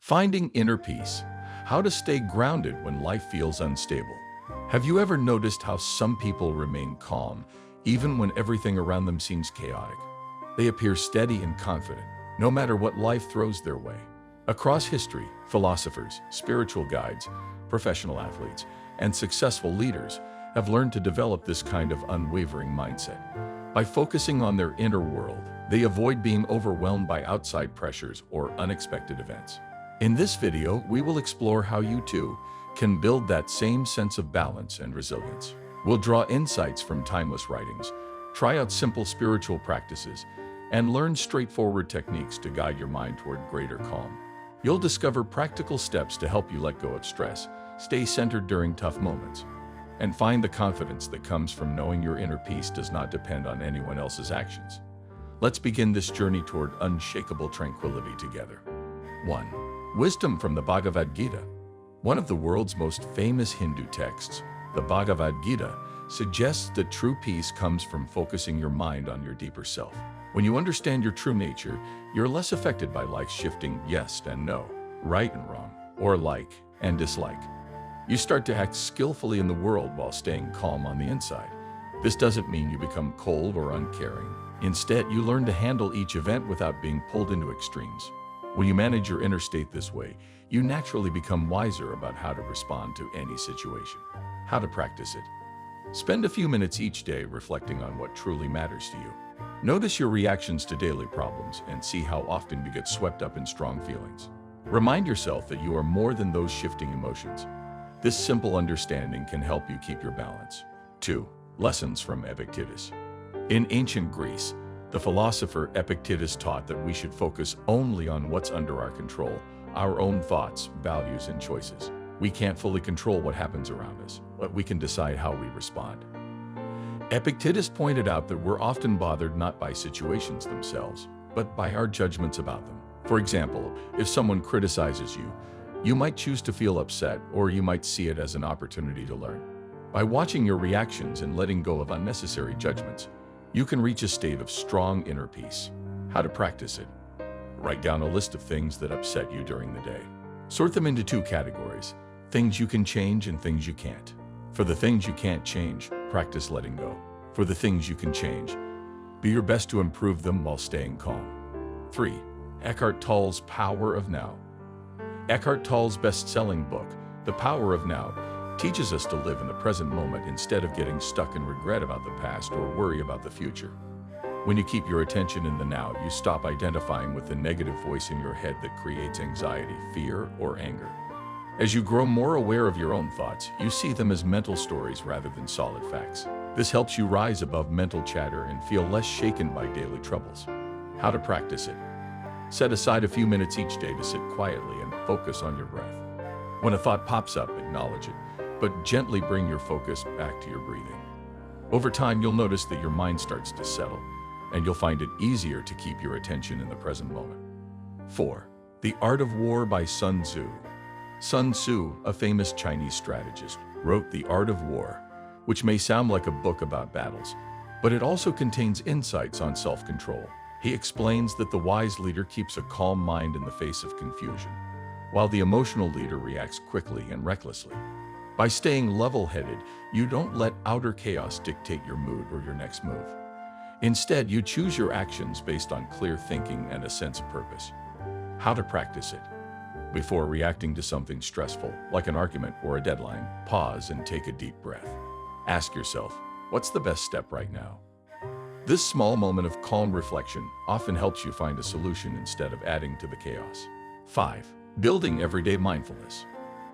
Finding inner peace. How to stay grounded when life feels unstable. Have you ever noticed how some people remain calm even when everything around them seems chaotic? They appear steady and confident, no matter what life throws their way. Across history, philosophers, spiritual guides, professional athletes, and successful leaders have learned to develop this kind of unwavering mindset. By focusing on their inner world, they avoid being overwhelmed by outside pressures or unexpected events. In this video, we will explore how you too can build that same sense of balance and resilience. We'll draw insights from timeless writings, try out simple spiritual practices, and learn straightforward techniques to guide your mind toward greater calm. You'll discover practical steps to help you let go of stress, stay centered during tough moments, and find the confidence that comes from knowing your inner peace does not depend on anyone else's actions. Let's begin this journey toward unshakable tranquility together. 1. Wisdom from the Bhagavad Gita. One of the world's most famous Hindu texts, the Bhagavad Gita, suggests that true peace comes from focusing your mind on your deeper self. When you understand your true nature, you're less affected by life's shifting yes and no, right and wrong, or like and dislike. You start to act skillfully in the world while staying calm on the inside. This doesn't mean you become cold or uncaring. Instead, you learn to handle each event without being pulled into extremes. When you manage your inner state this way, you naturally become wiser about how to respond to any situation. How to practice it. Spend a few minutes each day reflecting on what truly matters to you. Notice your reactions to daily problems and see how often you get swept up in strong feelings. Remind yourself that you are more than those shifting emotions. This simple understanding can help you keep your balance. 2. Lessons from Epictetus. In ancient Greece, the philosopher Epictetus taught that we should focus only on what's under our control, our own thoughts, values, and choices. We can't fully control what happens around us, but we can decide how we respond. Epictetus pointed out that we're often bothered not by situations themselves, but by our judgments about them. For example, if someone criticizes you, you might choose to feel upset, or you might see it as an opportunity to learn. By watching your reactions and letting go of unnecessary judgments, you can reach a state of strong inner peace. How to practice it. Write down a list of things that upset you during the day. Sort them into 2 categories, things you can change and things you can't. For the things you can't change, practice letting go. For the things you can change, be your best to improve them while staying calm. 3. Eckhart Tolle's Power of Now. Eckhart Tolle's best-selling book, The Power of Now, teaches us to live in the present moment instead of getting stuck in regret about the past or worry about the future. When you keep your attention in the now, you stop identifying with the negative voice in your head that creates anxiety, fear, or anger. As you grow more aware of your own thoughts, you see them as mental stories rather than solid facts. This helps you rise above mental chatter and feel less shaken by daily troubles. How to practice it. Set aside a few minutes each day to sit quietly and focus on your breath. When a thought pops up, acknowledge it, but gently bring your focus back to your breathing. Over time, you'll notice that your mind starts to settle, and you'll find it easier to keep your attention in the present moment. 4. The Art of War by Sun Tzu. Sun Tzu, a famous Chinese strategist, wrote The Art of War, which may sound like a book about battles, but it also contains insights on self-control. He explains that the wise leader keeps a calm mind in the face of confusion, while the emotional leader reacts quickly and recklessly. By staying level-headed, you don't let outer chaos dictate your mood or your next move. Instead, you choose your actions based on clear thinking and a sense of purpose. How to practice it. Before reacting to something stressful, like an argument or a deadline, pause and take a deep breath. Ask yourself, what's the best step right now? This small moment of calm reflection often helps you find a solution instead of adding to the chaos. 5. Building everyday mindfulness.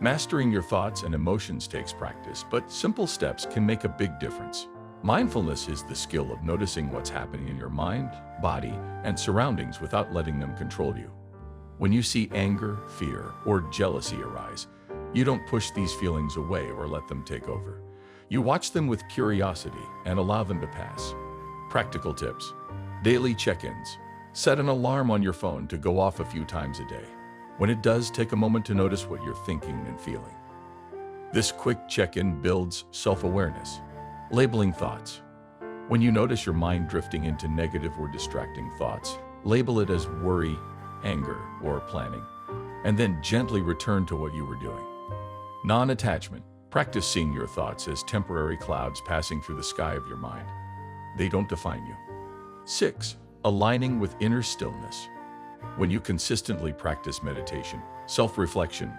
Mastering your thoughts and emotions takes practice, but simple steps can make a big difference. Mindfulness is the skill of noticing what's happening in your mind, body, and surroundings without letting them control you. When you see anger, fear, or jealousy arise, you don't push these feelings away or let them take over. You watch them with curiosity and allow them to pass. Practical tips. Daily check-ins. Set an alarm on your phone to go off a few times a day. When it does, take a moment to notice what you're thinking and feeling. This quick check-in builds self-awareness. Labeling thoughts. When you notice your mind drifting into negative or distracting thoughts, label it as worry, anger, or planning. and then gently return to what you were doing. Non-attachment. Practice seeing your thoughts as temporary clouds passing through the sky of your mind. They don't define you. 6. Aligning with inner stillness. When you consistently practice meditation, self-reflection,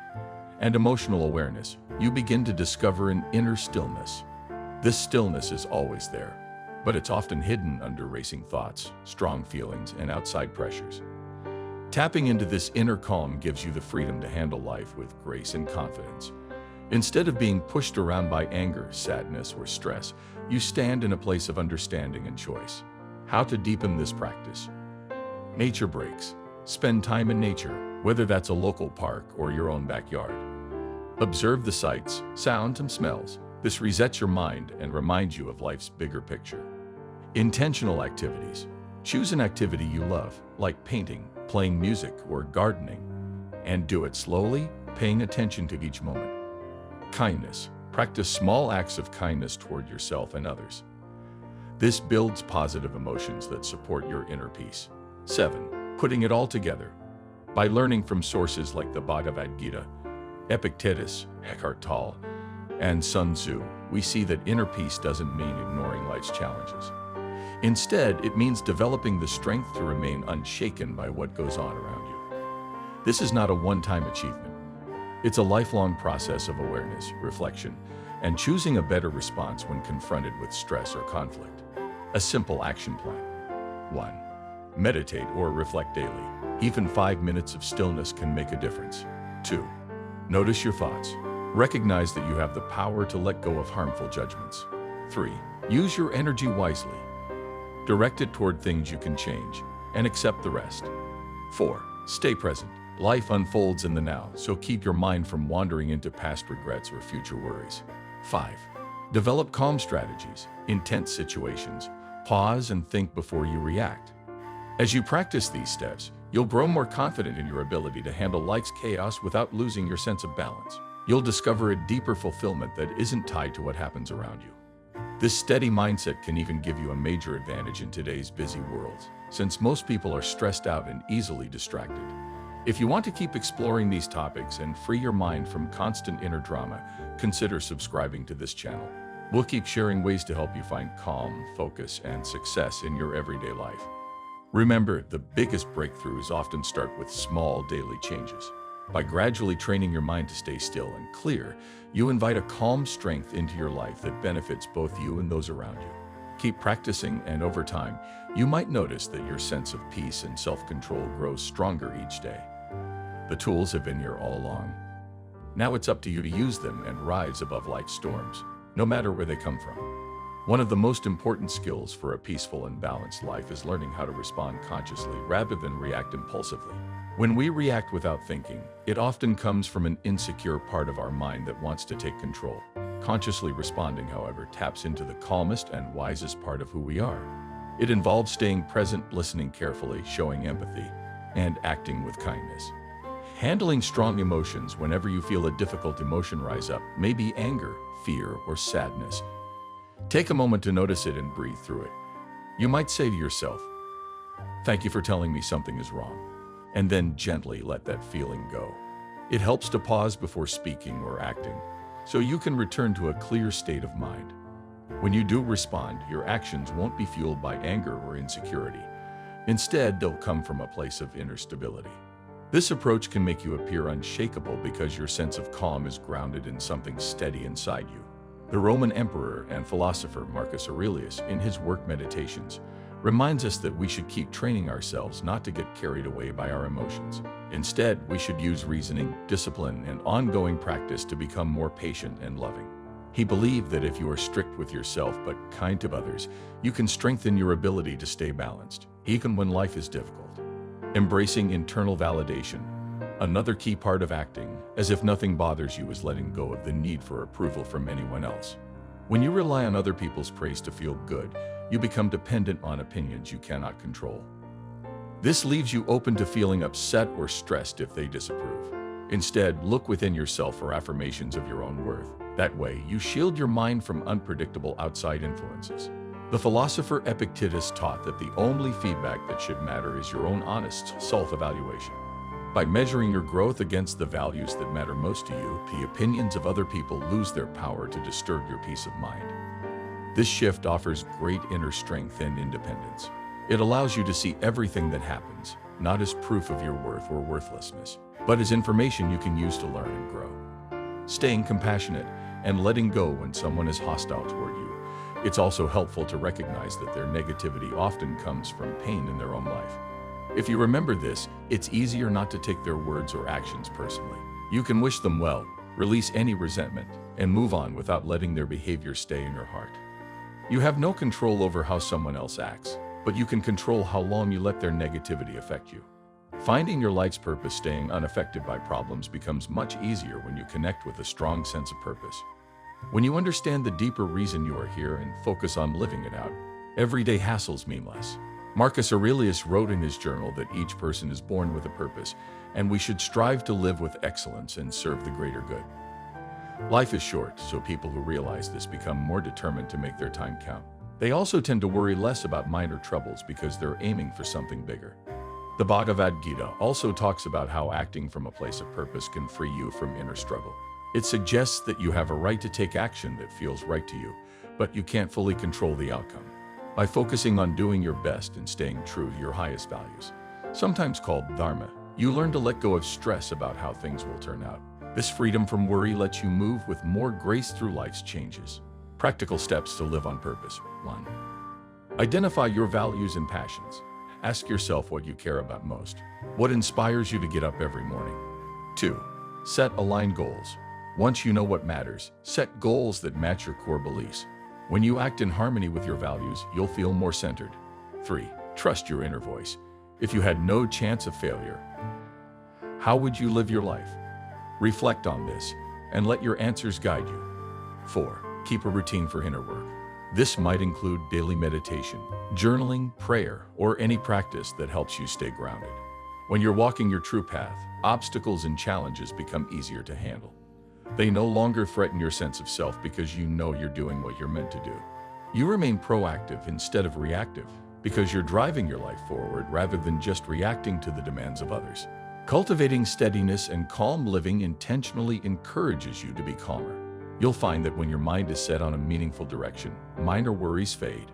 and emotional awareness, you begin to discover an inner stillness. This stillness is always there, but it's often hidden under racing thoughts, strong feelings, and outside pressures. Tapping into this inner calm gives you the freedom to handle life with grace and confidence. Instead of being pushed around by anger, sadness, or stress, you stand in a place of understanding and choice. How to deepen this practice? Nature breaks. Spend time in nature, whether that's a local park or your own backyard. Observe the sights, sounds, and smells. This resets your mind and reminds you of life's bigger picture. Intentional activities. Choose an activity you love, like painting, playing music, or gardening, and do it slowly, paying attention to each moment. Kindness. Practice small acts of kindness toward yourself and others. This builds positive emotions that support your inner peace. 7. Putting it all together. By learning from sources like the Bhagavad Gita, Epictetus, Eckhart Tolle, and Sun Tzu, we see that inner peace doesn't mean ignoring life's challenges. Instead, it means developing the strength to remain unshaken by what goes on around you. This is not a one-time achievement. It's a lifelong process of awareness, reflection, and choosing a better response when confronted with stress or conflict. A simple action plan. 1. Meditate or reflect daily. Even 5 minutes of stillness can make a difference. 2. Notice your thoughts. Recognize that you have the power to let go of harmful judgments. 3. Use your energy wisely. Direct it toward things you can change, and accept the rest. 4. Stay present. Life unfolds in the now, so keep your mind from wandering into past regrets or future worries. 5. Develop calm strategies. In tense situations, pause and think before you react. As you practice these steps, you'll grow more confident in your ability to handle life's chaos without losing your sense of balance. You'll discover a deeper fulfillment that isn't tied to what happens around you. This steady mindset can even give you a major advantage in today's busy world, since most people are stressed out and easily distracted. If you want to keep exploring these topics and free your mind from constant inner drama, consider subscribing to this channel. We'll keep sharing ways to help you find calm, focus, and success in your everyday life. Remember, the biggest breakthroughs often start with small daily changes. By gradually training your mind to stay still and clear, you invite a calm strength into your life that benefits both you and those around you. Keep practicing, and over time, you might notice that your sense of peace and self-control grows stronger each day. The tools have been here all along. Now it's up to you to use them and rise above life's storms, no matter where they come from. One of the most important skills for a peaceful and balanced life is learning how to respond consciously rather than react impulsively. When we react without thinking, it often comes from an insecure part of our mind that wants to take control. Consciously responding, however, taps into the calmest and wisest part of who we are. It involves staying present, listening carefully, showing empathy, and acting with kindness. Handling strong emotions whenever you feel a difficult emotion rise up, may be anger, fear, or sadness. Take a moment to notice it and breathe through it. You might say to yourself, "Thank you for telling me something is wrong," and then gently let that feeling go. It helps to pause before speaking or acting, so you can return to a clear state of mind. When you do respond, your actions won't be fueled by anger or insecurity. Instead, they'll come from a place of inner stability. This approach can make you appear unshakable because your sense of calm is grounded in something steady inside you. The Roman emperor and philosopher Marcus Aurelius, in his work Meditations, reminds us that we should keep training ourselves not to get carried away by our emotions. Instead, we should use reasoning, discipline, and ongoing practice to become more patient and loving. He believed that if you are strict with yourself but kind to others, you can strengthen your ability to stay balanced, even when life is difficult. Embracing internal validation. Another key part of acting as if nothing bothers you is letting go of the need for approval from anyone else. When you rely on other people's praise to feel good, you become dependent on opinions you cannot control. This leaves you open to feeling upset or stressed if they disapprove. Instead, look within yourself for affirmations of your own worth. That way, you shield your mind from unpredictable outside influences. The philosopher Epictetus taught that the only feedback that should matter is your own honest self-evaluation. By measuring your growth against the values that matter most to you, the opinions of other people lose their power to disturb your peace of mind. This shift offers great inner strength and independence. It allows you to see everything that happens, not as proof of your worth or worthlessness, but as information you can use to learn and grow. Staying compassionate and letting go when someone is hostile toward you. It's also helpful to recognize that their negativity often comes from pain in their own life. If you remember this, it's easier not to take their words or actions personally. You can wish them well, release any resentment, and move on without letting their behavior stay in your heart. You have no control over how someone else acts, but you can control how long you let their negativity affect you. Finding your life's purpose, staying unaffected by problems, becomes much easier when you connect with a strong sense of purpose. When you understand the deeper reason you are here and focus on living it out, everyday hassles mean less. Marcus Aurelius wrote in his journal that each person is born with a purpose, and we should strive to live with excellence and serve the greater good. Life is short, so people who realize this become more determined to make their time count. They also tend to worry less about minor troubles because they're aiming for something bigger. The Bhagavad Gita also talks about how acting from a place of purpose can free you from inner struggle. It suggests that you have a right to take action that feels right to you, but you can't fully control the outcome. By focusing on doing your best and staying true to your highest values, sometimes called dharma, you learn to let go of stress about how things will turn out. This freedom from worry lets you move with more grace through life's changes. Practical steps to live on purpose. 1. Identify your values and passions. Ask yourself what you care about most. What inspires you to get up every morning? 2. Set aligned goals. Once you know what matters, set goals that match your core beliefs. When you act in harmony with your values, you'll feel more centered. 3. Trust your inner voice. If you had no chance of failure, how would you live your life? Reflect on this and let your answers guide you. 4. Keep a routine for inner work. This might include daily meditation, journaling, prayer, or any practice that helps you stay grounded. When you're walking your true path, obstacles and challenges become easier to handle. They no longer threaten your sense of self because you know you're doing what you're meant to do. You remain proactive instead of reactive because you're driving your life forward rather than just reacting to the demands of others. Cultivating steadiness and calm living intentionally encourages you to be calmer. You'll find that when your mind is set on a meaningful direction, minor worries fade.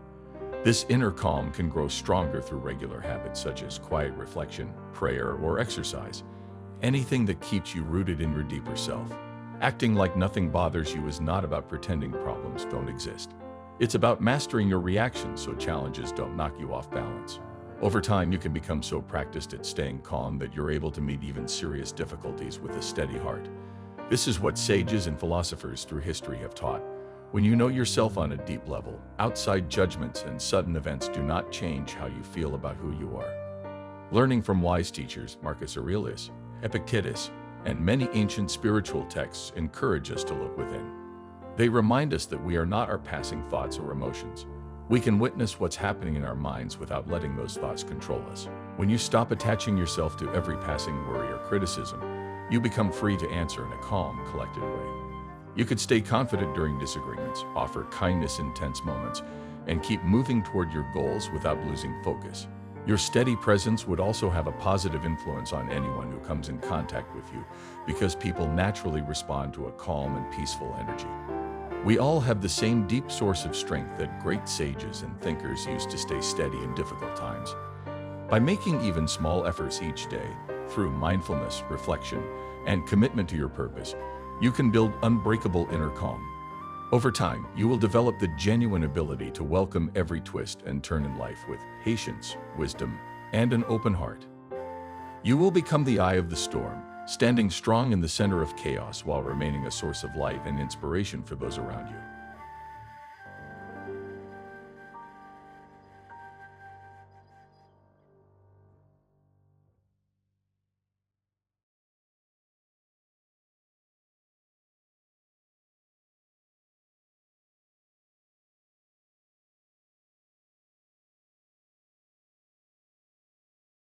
This inner calm can grow stronger through regular habits such as quiet reflection, prayer, or exercise. Anything that keeps you rooted in your deeper self. Acting like nothing bothers you is not about pretending problems don't exist. It's about mastering your reactions so challenges don't knock you off balance. Over time, you can become so practiced at staying calm that you're able to meet even serious difficulties with a steady heart. This is what sages and philosophers through history have taught. When you know yourself on a deep level, outside judgments and sudden events do not change how you feel about who you are. Learning from wise teachers, Marcus Aurelius, Epictetus, and many ancient spiritual texts encourage us to look within. They remind us that we are not our passing thoughts or emotions. We can witness what's happening in our minds without letting those thoughts control us. When you stop attaching yourself to every passing worry or criticism, you become free to answer in a calm, collected way. You could stay confident during disagreements, offer kindness in tense moments, and keep moving toward your goals without losing focus. Your steady presence would also have a positive influence on anyone who comes in contact with you, because people naturally respond to a calm and peaceful energy. We all have the same deep source of strength that great sages and thinkers used to stay steady in difficult times. By making even small efforts each day, through mindfulness, reflection, and commitment to your purpose, you can build unbreakable inner calm. Over time, you will develop the genuine ability to welcome every twist and turn in life with patience, wisdom, and an open heart. You will become the eye of the storm, standing strong in the center of chaos while remaining a source of light and inspiration for those around you.